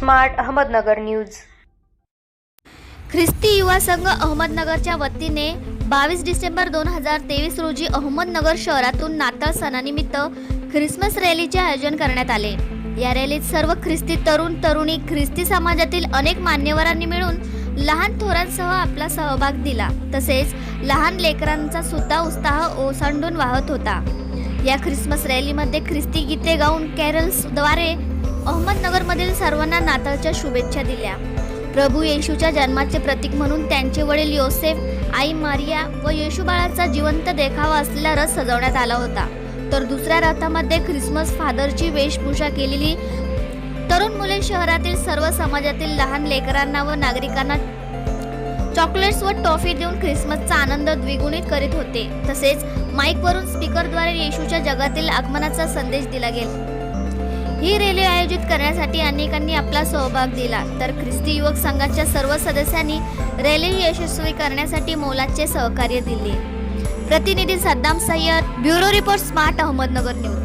Smart Ahmednagar news. ख्रिस्ती युवा संघ अहमदनगरच्या वतीने 22 डिसेंबर 2023 रोजी अहमदनगर शहरातून नाताळ सणानिमित्त ख्रिसमस रॅलीचे आयोजन करण्यात आले। या रॅलीत सर्व ख्रिस्ती तरुण तरुणी ख्रिस्ती समाजातील अनेक मान्यवरांनी मिळून लहान थोरांसह आपला सहभाग दिला। तसेच लहान लेकरांचा सुद्धा उत्साह ओसंडून वाहत होता। या ख्रिसमस रॅलीमध्ये ख्रिस्ती गीते गाऊन कॅरल्सद्वारे अहमदनगरमधील सर्वांना नाताळच्या शुभेच्छा दिल्या। प्रभू येशूच्या जन्माचे प्रतीक म्हणून त्यांचे वडील योसेफ, आई मारिया व येशू बाळाचा जिवंत देखावा असलेला रथ सजवण्यात आला होता। तर दुसऱ्या रथामध्ये ख्रिसमस फादरची वेशभूषा केलेली तरुण मुले शहरातील सर्व समाजातील लहान लेकरांना व नागरिकांना चॉकलेट्स व टॉफी देऊन ख्रिसमसचा आनंद द्विगुणित करीत होते। तसेच माईकवरून स्पीकरद्वारे येशूच्या जगातील आगमनाचा संदेश दिला गेला। ही रॅली आयोजित करण्यासाठी अनेकांनी आपला सहभाग दिला। तर ख्रिस्ती युवक संघाच्या सर्व सदस्यांनी रॅली यशस्वी करण्यासाठी मोलाचे सहकार्य दिले। प्रतिनिधी Saddam Sayyad, bureau report, smart Ahmednagar news.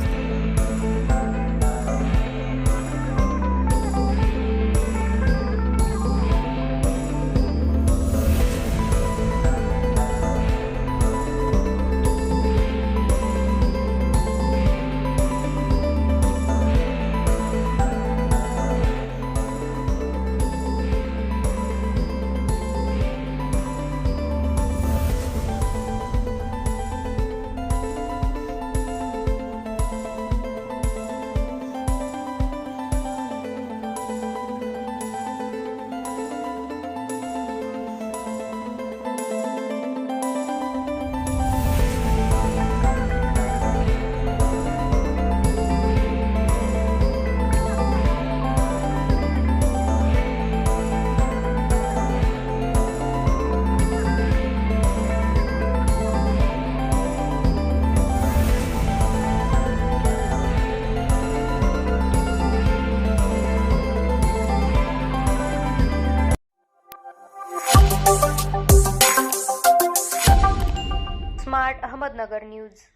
Smart Ahmednagar news.